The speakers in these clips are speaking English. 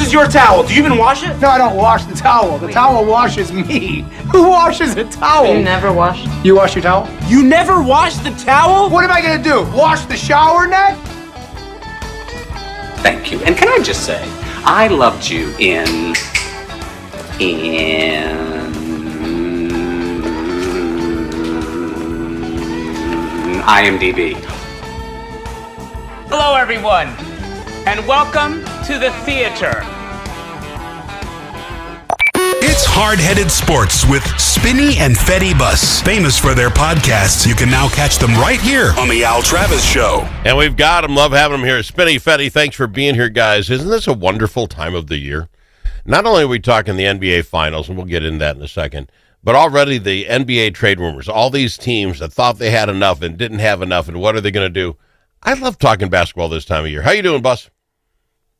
is your towel? Do you even wash it? No, I don't wash the towel. The towel washes me. Who washes a towel? You never washed. You wash your towel? You never wash the towel? What am I gonna do? Wash the shower net? Thank you. And can I just say, I loved you in IMDb. Hello, everyone, and welcome to the theater. It's Hard-Headed Sports with Spinny and Fetty Bus. Famous for their podcasts, you can now catch them right here on The Al Travis Show. And we've got them. Love having them here. Spinny, Fetty, thanks for being here, guys. Isn't this a wonderful time of the year? Not only are we talking the NBA Finals, and we'll get into that in a second, but already the NBA trade rumors, all these teams that thought they had enough and didn't have enough, and what are they going to do? I love talking basketball this time of year. How you doing, Bus?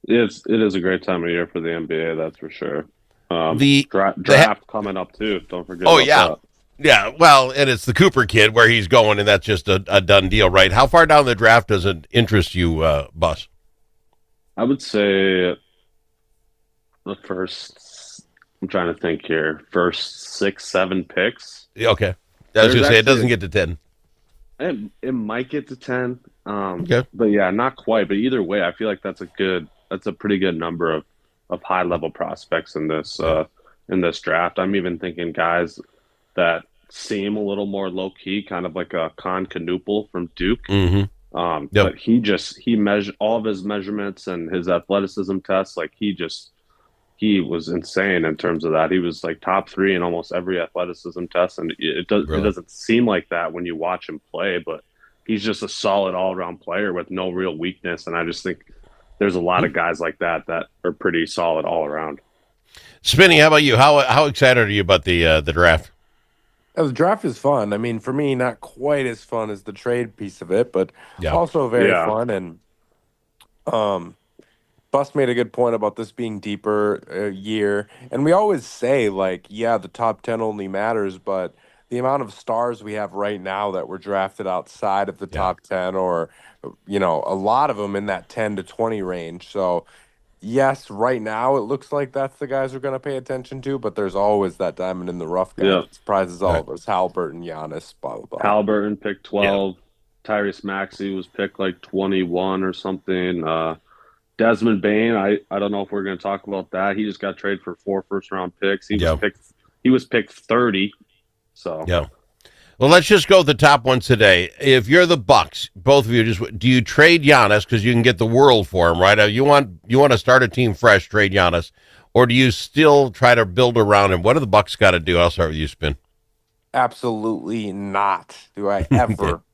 It is a great time of year for the NBA, that's for sure. The draft coming up, too. Don't forget Oh, about yeah. that. Yeah, well, and it's the Cooper kid where he's going, and that's just a done deal, right? How far down the draft does it interest you, Bus? I would say the first, I'm trying to think here, first 6-7 picks. Okay. I was going to say, it doesn't get to 10. It might get to 10. Okay. But yeah, not quite. But either way, I feel like that's a pretty good number of high level prospects in this draft. I'm even thinking guys that seem a little more low key, kind of like a Con Canoopel from Duke. Mm-hmm. But he measured all of his measurements and his athleticism tests. Like he was insane in terms of that. He was like top 3 in almost every athleticism test, and it doesn't seem like that when you watch him play. But he's just a solid all around player with no real weakness, and I just think there's a lot of guys like that are pretty solid all around. Spinny, how about you? How excited are you about the draft? The draft is fun. I mean, for me, not quite as fun as the trade piece of it, but also very fun. And Bus made a good point about this being deeper year. And we always say, like, yeah, the top 10 only matters, but the amount of stars we have right now that were drafted outside of the top 10 or, you know, a lot of them in that 10 to 20 range. So, yes, right now it looks like that's the guys we're going to pay attention to, but there's always that diamond in the rough guy that surprises all of us. Halliburton, Giannis, blah, blah, blah. Halliburton picked 12. Tyrese Maxey was picked like 21 or something. Desmond Bane, I don't know if we're going to talk about that. He just got traded for 4 first-round picks. He was picked 30. So well, let's just go with the top ones today. If you're the Bucks, both of you, do you trade Giannis because you can get the world for him, right? You want to start a team fresh, trade Giannis, or do you still try to build around him? What do the Bucks got to do? I'll start with you, Spin. Absolutely not. Do I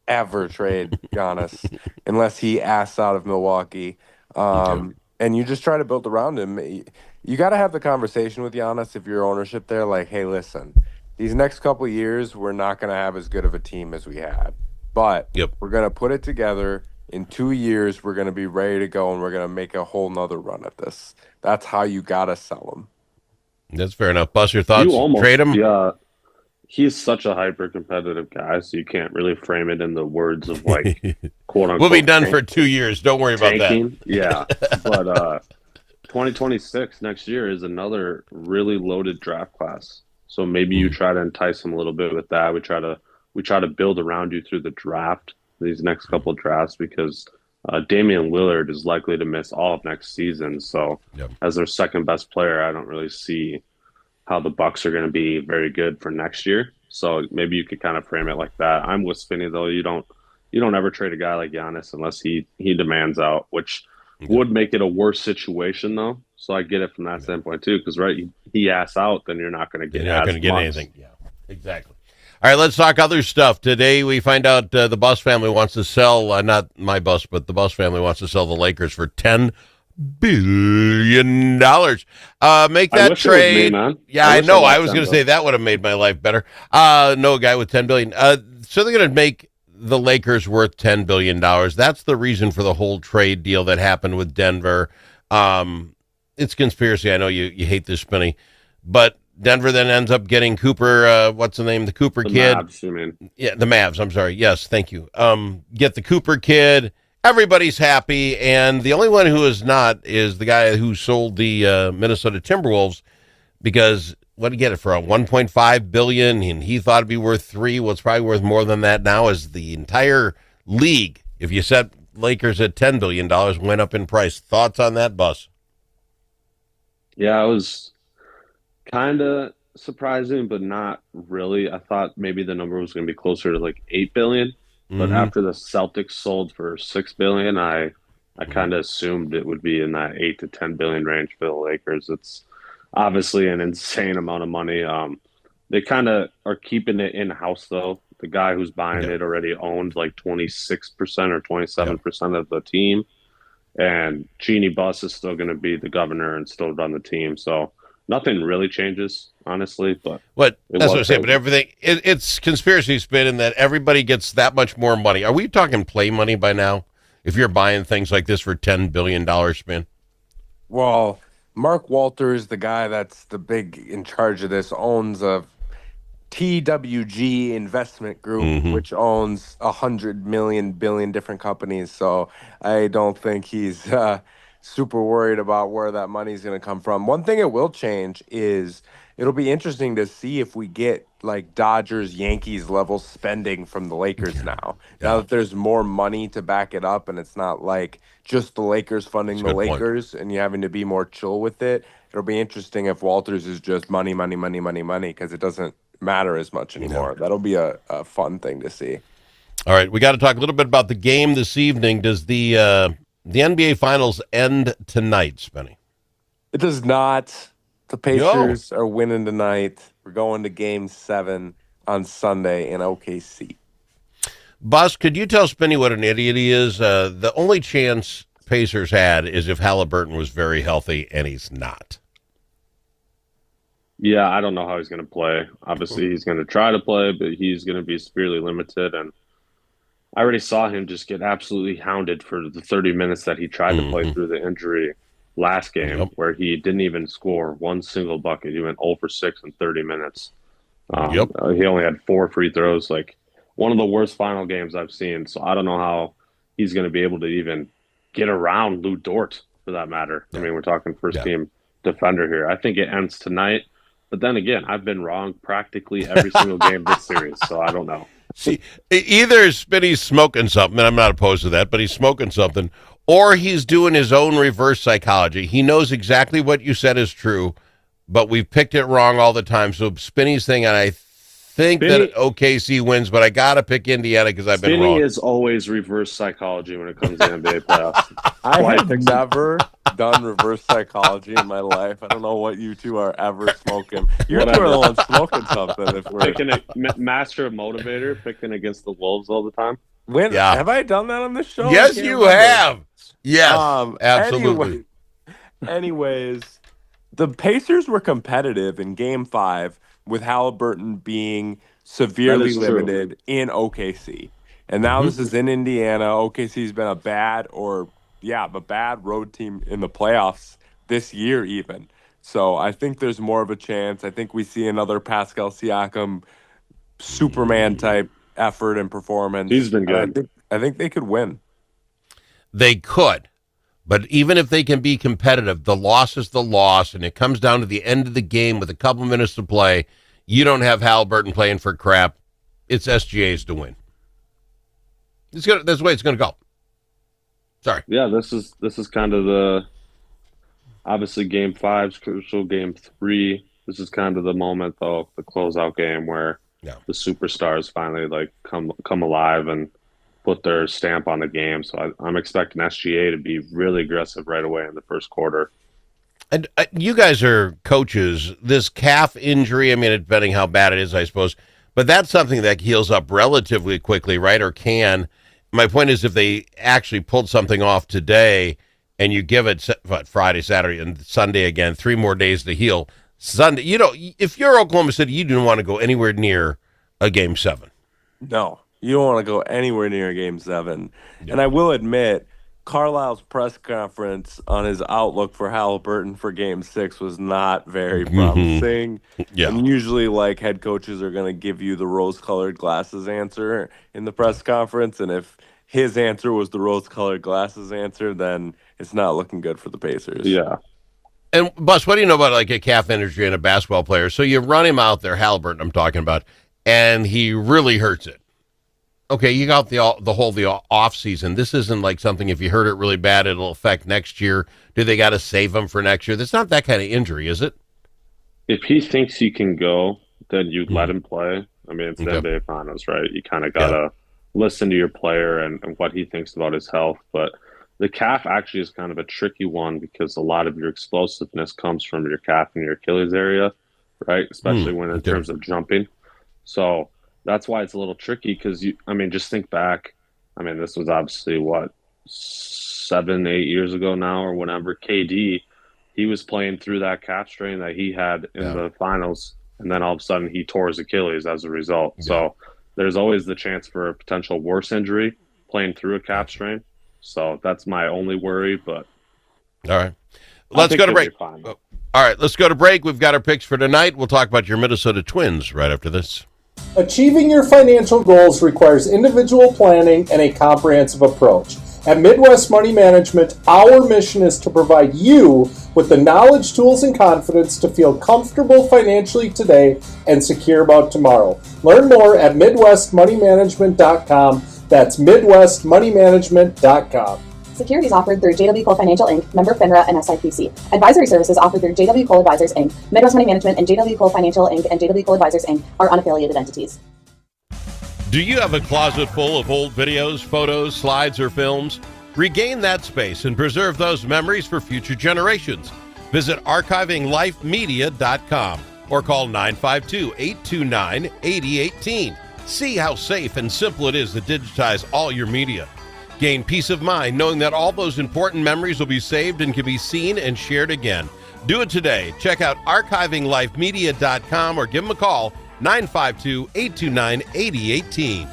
ever trade Giannis unless he asks out of Milwaukee? And you just try to build around him. You got to have the conversation with Giannis if you're ownership there, like, hey, listen, these next couple of years, we're not going to have as good of a team as we had. But we're going to put it together. In 2 years, we're going to be ready to go, and we're going to make a whole nother run at this. That's how you got to sell them. That's fair enough. Bus, your thoughts? Trade him? Yeah. He's such a hyper-competitive guy, so you can't really frame it in the words of, like, quote-unquote. We'll be done for 2 years. Don't worry about that. Yeah. But 2026 next year is another really loaded draft class. So maybe you try to entice him a little bit with that. We try to build around you through the draft, these next couple of drafts, because Damian Lillard is likely to miss all of next season. So as their second best player, I don't really see how the Bucks are going to be very good for next year. So maybe you could kind of frame it like that. I'm with Spinny though. You don't ever trade a guy like Giannis unless he demands out, which would make it a worse situation though. So I get it from that standpoint too, because he asks out, then you're not going to get. You're not going to get anything. Yeah, exactly. All right, let's talk other stuff. Today we find out the Bus family wants to sell, not my bus, but the Bus family wants to sell the Lakers for $10 billion. Make that trade. I know. I was going to say that would have made my life better. No, a guy with $10 billion. So they're going to make the Lakers worth $10 billion. That's the reason for the whole trade deal that happened with Denver. It's conspiracy. I know you hate this, Spinny, but Denver then ends up getting Cooper. What's the name? The Cooper kid. Mavs, you mean? Yeah, the Mavs. I'm sorry. Yes, thank you. Get the Cooper kid, everybody's happy, and the only one who is not is the guy who sold the Minnesota Timberwolves, because what did he get it for? $1.5 billion, and he thought it'd be worth $3 billion. Well, it's probably worth more than that now, as the entire league, if you set Lakers at $10 billion, went up in price. Thoughts on that, Bus? Yeah, it was kind of surprising, but not really. I thought maybe the number was going to be closer to like 8 billion, but after the Celtics sold for 6 billion, I kind of assumed it would be in that 8 to 10 billion range for the Lakers. It's obviously an insane amount of money. They kind of are keeping it in house though. The guy who's buying it already owned like 26% or 27% of the team, and Jeannie Buss is still going to be the governor and still run the team. So nothing really changes, honestly. But that's what I'm saying. But everything, it's conspiracy spin in that everybody gets that much more money. Are we talking play money by now? If you're buying things like this for $10 billion, Spin? Well, Mark Walters, the guy that's the big in charge of this, owns a TWG investment group, which owns 100 million billion different companies. So I don't think he's super worried about where that money is going to come from. One thing it will change is it'll be interesting to see if we get like Dodgers, Yankees level spending from the Lakers now. Now that there's more money to back it up, and it's not like just the Lakers funding the Lakers and you having to be more chill with it. It'll be interesting if Walters is just money, because it doesn't matter as much anymore. That'll be a fun thing to see. All right, we got to talk a little bit about the game this evening. Does the NBA Finals end tonight, Spinny? It does not. The Pacers are winning tonight. We're going to Game 7 on Sunday in OKC. Bus, could you tell Spinny what an idiot he is? The only chance Pacers had is if Halliburton was very healthy, and he's not. Yeah, I don't know how he's going to play. Obviously, he's going to try to play, but he's going to be severely limited. And I already saw him just get absolutely hounded for the 30 minutes that he tried to play through the injury last game, where he didn't even score one single bucket. He went 0 for 6 in 30 minutes. He only had 4 free throws, like one of the worst final games I've seen. So I don't know how he's going to be able to even get around Lou Dort, for that matter. I mean, we're talking first-team defender here. I think it ends tonight. But then again, I've been wrong practically every single game this series, so I don't know. See, either Spinny's smoking something, and I'm not opposed to that, but he's smoking something, or he's doing his own reverse psychology. He knows exactly what you said is true, but we've picked it wrong all the time. So Spinny's thing, and I think that OKC wins, but I got to pick Indiana because I've been wrong. Spinny is always reverse psychology when it comes to NBA playoffs. I have never done reverse psychology in my life. I don't know what you two are ever smoking. You two are the ones smoking something. If we're picking a master motivator, picking against the Wolves all the time. Have I done that on this show? Yes, you have. Yes, absolutely. Anyways, the Pacers were competitive in Game 5 with Halliburton being severely limited in OKC. And now this is in Indiana. OKC's been a bad road team in the playoffs this year even. So I think there's more of a chance. I think we see another Pascal Siakam Superman type effort and performance. He's been good. I think they could win. They could. But even if they can be competitive, the loss is the loss, and it comes down to the end of the game with a couple minutes to play. You don't have Halliburton playing for crap. It's SGA's to win. That's the way it's going to go. Sorry. Yeah, this is kind of the obviously Game 5's crucial. Game 3, this is kind of the moment though, the closeout game where the superstars finally like come alive and put their stamp on the game. So I'm expecting SGA to be really aggressive right away in the first quarter. And you guys are coaches. This calf injury, I mean, depending how bad it is, I suppose, but that's something that heals up relatively quickly, right? Or can. My point is, if they actually pulled something off today and you give it Friday, Saturday, and Sunday again, 3 more days to heal. Sunday, if you're Oklahoma City, you don't want to go anywhere near a Game 7. No, you don't want to go anywhere near a Game 7. Yeah. And I will admit, Carlisle's press conference on his outlook for Halliburton for Game 6 was not very promising. Yeah. And usually, head coaches are going to give you the rose-colored glasses answer in the press conference. And if his answer was the rose-colored glasses answer, then it's not looking good for the Pacers. Yeah. And Bus, what do you know about like a calf injury in a basketball player? So you run him out there, Halliburton, I'm talking about, and he really hurts it. Okay, you got the off season. This isn't like something if you hurt it really bad, it'll affect next year. Do they got to save him for next year? That's not that kind of injury, is it? If he thinks he can go, then you let him play. I mean, it's the NBA Finals, right? You kind of got to listen to your player and what he thinks about his health. But the calf actually is kind of a tricky one because a lot of your explosiveness comes from your calf and your Achilles area, right? Especially when in terms of jumping. So that's why it's a little tricky because, just think back. I mean, this was obviously, 7-8 years ago now or whenever. KD, he was playing through that calf strain that he had in the finals, and then all of a sudden he tore his Achilles as a result. Yeah. So there's always the chance for a potential worse injury playing through a calf strain. So that's my only worry, but all right. Let's go to break. All right, let's go to break. We've got our picks for tonight. We'll talk about your Minnesota Twins right after this. Achieving your financial goals requires individual planning and a comprehensive approach. At Midwest Money Management, our mission is to provide you with the knowledge, tools, and confidence to feel comfortable financially today and secure about tomorrow. Learn more at MidwestMoneyManagement.com. That's MidwestMoneyManagement.com. Securities offered through JW Cole Financial Inc., member FINRA and SIPC. Advisory services offered through JW Cole Advisors Inc., Midwest Money Management, and JW Cole Financial Inc. and JW Cole Advisors Inc. are unaffiliated entities. Do you have a closet full of old videos, photos, slides, or films? Regain that space and preserve those memories for future generations. Visit archivinglifemedia.com or call 952-829-8018. See how safe and simple it is to digitize all your media. Gain peace of mind knowing that all those important memories will be saved and can be seen and shared again. Do it today. Check out archivinglifemedia.com or give them a call, 952-829-8018.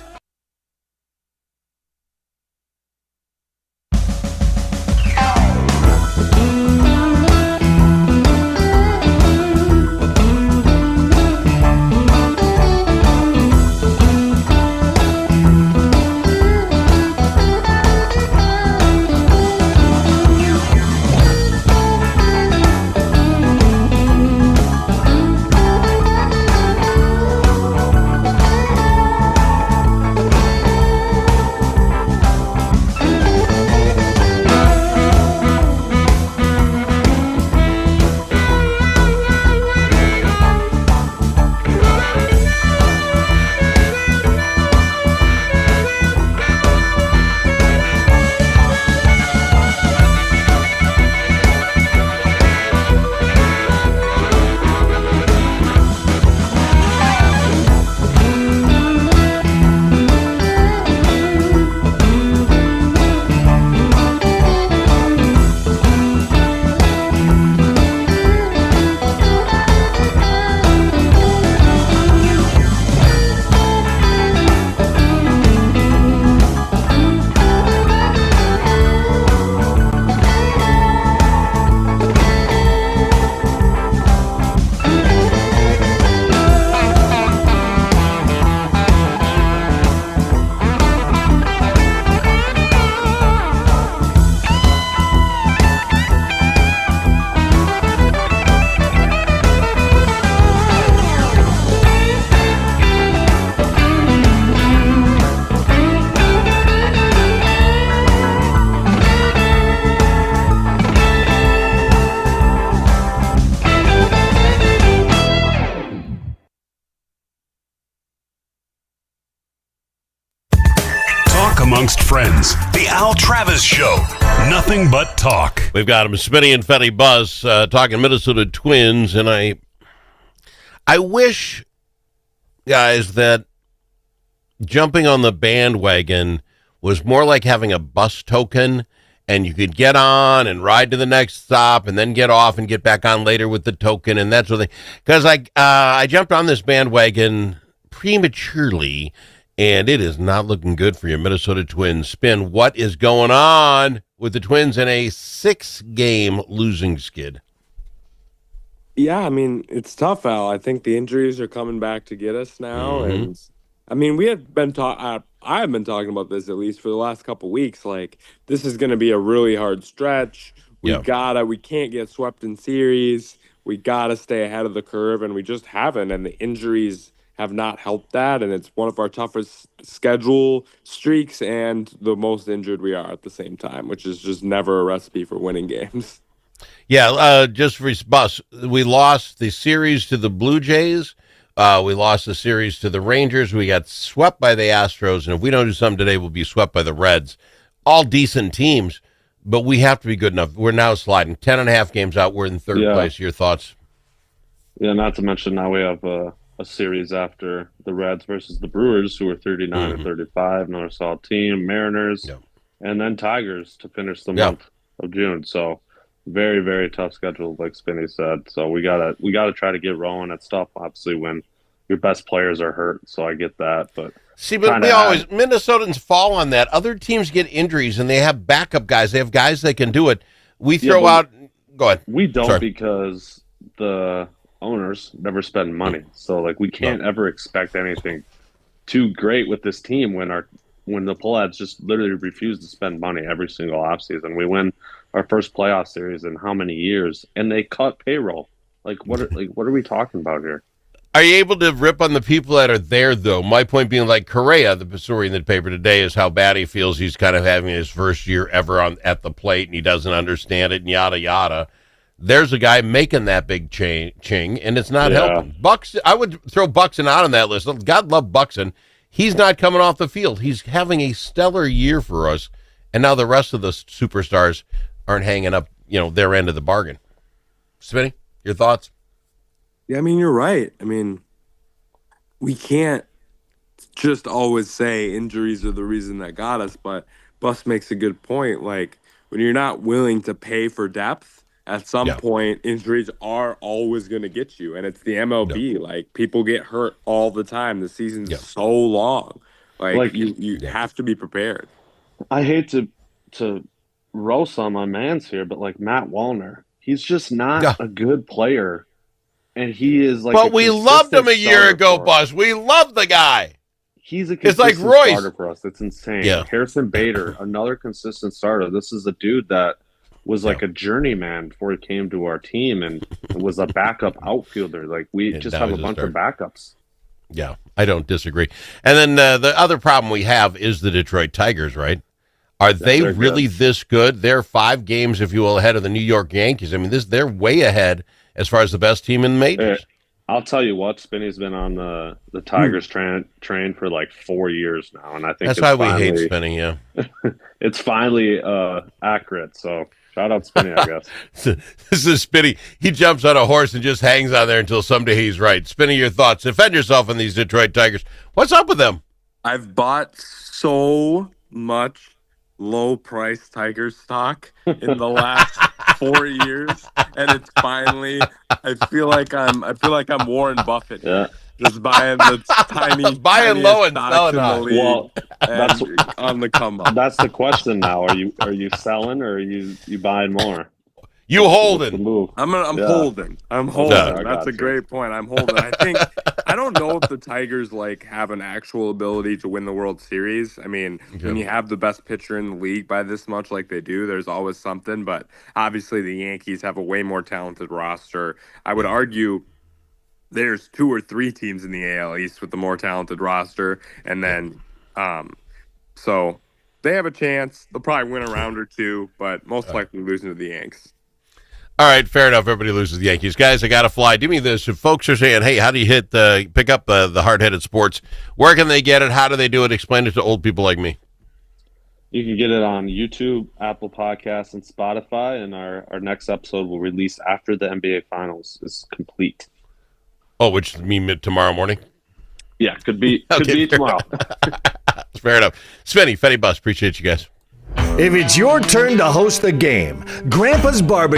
Amongst friends, the Al Travis Show. Nothing but talk. We've got him, Spinny and Fetty Buzz, talking Minnesota Twins, and I wish, guys, that jumping on the bandwagon was more like having a bus token, and you could get on and ride to the next stop, and then get off and get back on later with the token, and that sort of thing. Because I jumped on this bandwagon prematurely, and it is not looking good for your Minnesota Twins. Spin, what is going on with the Twins in a 6-game losing skid? Yeah, I mean, it's tough, Al. I think the injuries are coming back to get us now, and I mean, we had been I have been talking about this at least for the last couple weeks. Like, this is going to be a really hard stretch. We can't get swept in series. We gotta stay ahead of the curve, and we just haven't. And the injuries have not helped that. And it's one of our toughest schedule streaks, and the most injured we are at the same time, which is just never a recipe for winning games. Yeah, just for Bus, we lost the series to the Blue Jays. We lost the series to the Rangers. We got swept by the Astros, and if we don't do something today, we'll be swept by the Reds. All decent teams, but we have to be good enough. We're now sliding 10.5 games out. We're in third place. Your thoughts? Yeah, not to mention now we have a series after the Reds versus the Brewers, who are 39 and 35, another solid team, Mariners, and then Tigers to finish the month of June. So very, very tough schedule, like Spinny said. So we gotta try to get rolling at stuff, obviously, when your best players are hurt. So I get that, but see, but Minnesotans fall on that. Other teams get injuries and they have backup guys. They have guys that can do it. We throw out. Go ahead. We don't because the owners never spend money. So like we can't ever expect anything too great with this team when the Pull-Ads just literally refuse to spend money every single offseason. We win our first playoff series in how many years, and they cut payroll. What are we talking about here? Are you able to rip on the people that are there, though? My point being, like Correa, the story in the paper today is how bad he feels. He's kind of having his first year ever at the plate, and he doesn't understand it, and yada, yada. There's a guy making that big ching, and it's not helping. Buxton, I would throw Buxton out on that list. God love Buxton. He's not coming off the field. He's having a stellar year for us, and now the rest of the superstars aren't hanging up, their end of the bargain. Spinny, your thoughts? Yeah, I mean, you're right. I mean, we can't just always say injuries are the reason that got us, but Bus makes a good point. Like, when you're not willing to pay for depth, at some point, injuries are always going to get you, and it's the MLB. Like, people get hurt all the time. The season's so long. Like you have to be prepared. I hate to roast on my man's here, but like Matt Wallner, he's just not a good player. And he is like, but we loved him a year ago, Buzz. We loved the guy. He's a consistent starter for us. It's insane. Yeah. Harrison Bader, another consistent starter. This is a dude that was like a journeyman before he came to our team and was a backup outfielder. Like we just have a bunch of backups. Yeah, I don't disagree. And then the other problem we have is the Detroit Tigers, right? Are they really this good? They're 5 games, if you will, ahead of the New York Yankees. I mean, they're way ahead as far as the best team in the majors. I'll tell you what, Spinny's been on the Tigers train for like 4 years now, and I think that's why we hate Spinny. Yeah, it's finally accurate. So shout out Spinny, I guess. This is Spinny. He jumps on a horse and just hangs on there until someday he's right. Spinny, your thoughts? Defend yourself on these Detroit Tigers. What's up with them? I've bought so much low-price Tiger stock in the last 4 years, and it's finally. I feel like I'm Warren Buffett. Yeah. Just buying the buying low and selling high. Well, that's on the come up. That's the question now. Are you selling or are you buying more? You holding? I'm holding. I'm holding. Yeah, that's a great point. I'm holding. I don't know if the Tigers have an actual ability to win the World Series. I mean, when you have the best pitcher in the league by this much like they do, there's always something. But obviously the Yankees have a way more talented roster. I would argue there's 2 or 3 teams in the AL East with the more talented roster. And then so they have a chance. They'll probably win a round or 2, but most likely losing to the Yanks. All right, fair enough. Everybody loses the Yankees. Guys, I got to fly. Do me this. If folks are saying, hey, how do you pick up the hard-headed sports, where can they get it? How do they do it? Explain it to old people like me. You can get it on YouTube, Apple Podcasts, and Spotify, and our next episode will release after the NBA Finals is complete. Oh, which mean tomorrow morning? Yeah, could be tomorrow. Fair enough. Spinny, Fetty Bus, appreciate you guys. If it's your turn to host the game, Grandpa's Barbecue